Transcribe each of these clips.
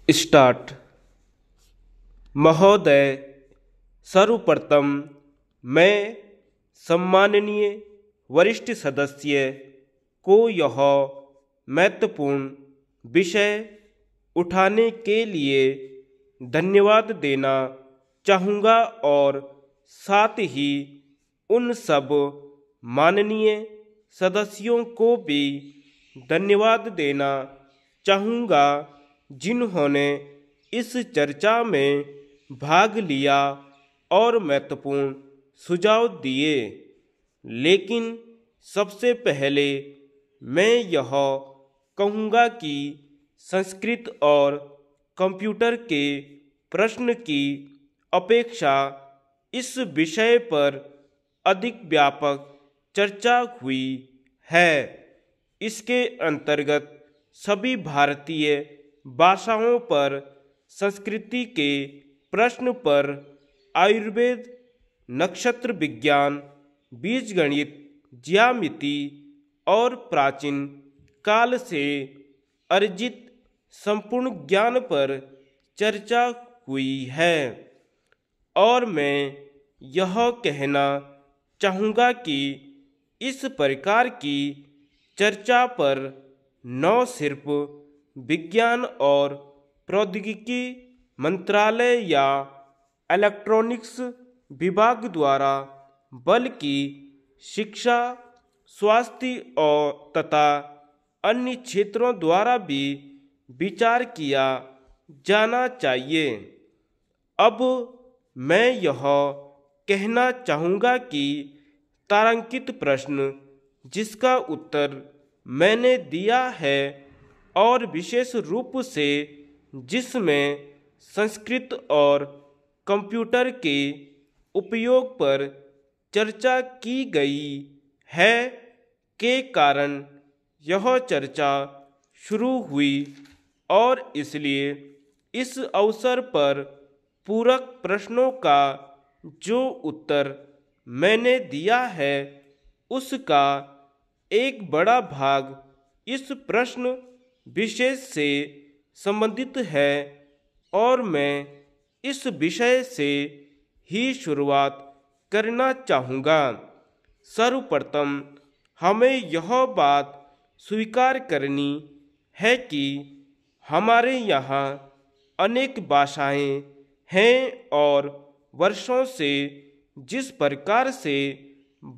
Start. महोदय, सर्वप्रथम मैं सम्माननीय वरिष्ठ सदस्य को यह महत्वपूर्ण विषय उठाने के लिए धन्यवाद देना चाहूँगा और साथ ही उन सब माननीय सदस्यों को भी धन्यवाद देना चाहूँगा जिन्होंने इस चर्चा में भाग लिया और महत्वपूर्ण सुझाव दिए। लेकिन सबसे पहले मैं यह कहूँगा कि संस्कृत और कंप्यूटर के प्रश्न की अपेक्षा इस विषय पर अधिक व्यापक चर्चा हुई है। इसके अंतर्गत सभी भारतीय भाषाओं पर संस्कृति के प्रश्न पर आयुर्वेद, नक्षत्र विज्ञान, बीजगणित, ज्यामिति और प्राचीन काल से अर्जित संपूर्ण ज्ञान पर चर्चा हुई है। और मैं यह कहना चाहूँगा कि इस प्रकार की चर्चा पर न सिर्फ विज्ञान और प्रौद्योगिकी मंत्रालय या इलेक्ट्रॉनिक्स विभाग द्वारा बल्कि शिक्षा, स्वास्थ्य और तथा अन्य क्षेत्रों द्वारा भी विचार किया जाना चाहिए। अब मैं यह कहना चाहूँगा कि तारांकित प्रश्न जिसका उत्तर मैंने दिया है और विशेष रूप से जिसमें संस्कृत और कंप्यूटर के उपयोग पर चर्चा की गई है के कारण यह चर्चा शुरू हुई और इसलिए इस अवसर पर पूरक प्रश्नों का जो उत्तर मैंने दिया है उसका एक बड़ा भाग इस प्रश्न विशेष से संबंधित है और मैं इस विषय से ही शुरुआत करना चाहूँगा। सर्वप्रथम हमें यह बात स्वीकार करनी है कि हमारे यहाँ अनेक भाषाएं हैं और वर्षों से जिस प्रकार से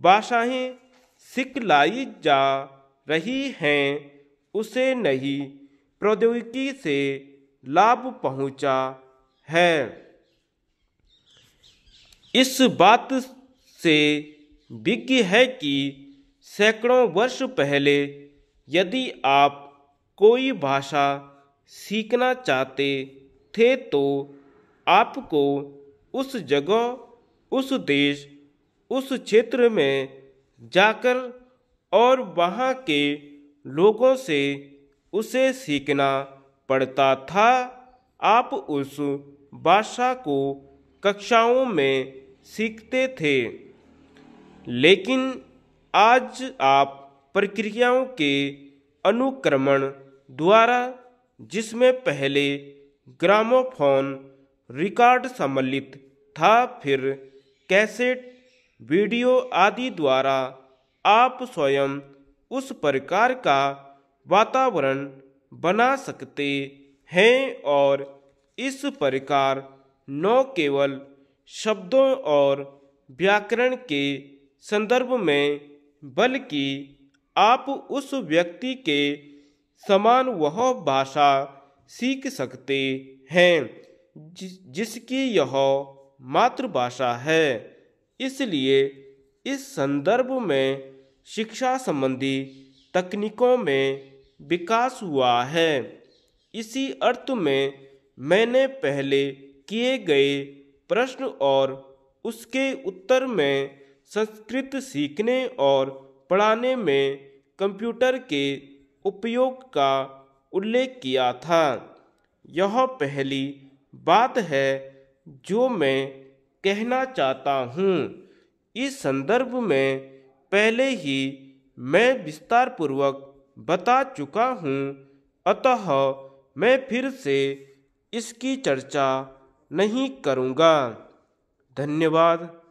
भाषाएं सिखलाई जा रही हैं उसे नई प्रौद्योगिकी से लाभ पहुंचा है। इस बात से विज्ञ है कि सैकड़ों वर्ष पहले यदि आप कोई भाषा सीखना चाहते थे तो आपको उस जगह, उस देश, उस क्षेत्र में जाकर और वहाँ के लोगों से उसे सीखना पड़ता था। आप उस भाषा को कक्षाओं में सीखते थे, लेकिन आज आप प्रक्रियाओं के अनुक्रमण द्वारा, जिसमें पहले ग्रामोफोन रिकॉर्ड सम्मिलित था, फिर कैसेट, वीडियो आदि द्वारा आप स्वयं उस प्रकार का वातावरण बना सकते हैं और इस प्रकार न केवल शब्दों और व्याकरण के संदर्भ में बल्कि आप उस व्यक्ति के समान वह भाषा सीख सकते हैं जिसकी यह मातृभाषा है। इसलिए इस संदर्भ में शिक्षा संबंधी तकनीकों में विकास हुआ है। इसी अर्थ में मैंने पहले किए गए प्रश्न और उसके उत्तर में संस्कृत सीखने और पढ़ाने में कंप्यूटर के उपयोग का उल्लेख किया था। यह पहली बात है जो मैं कहना चाहता हूँ। इस संदर्भ में पहले ही मैं विस्तार पूर्वक बता चुका हूँ, अतः मैं फिर से इसकी चर्चा नहीं करूँगा। धन्यवाद।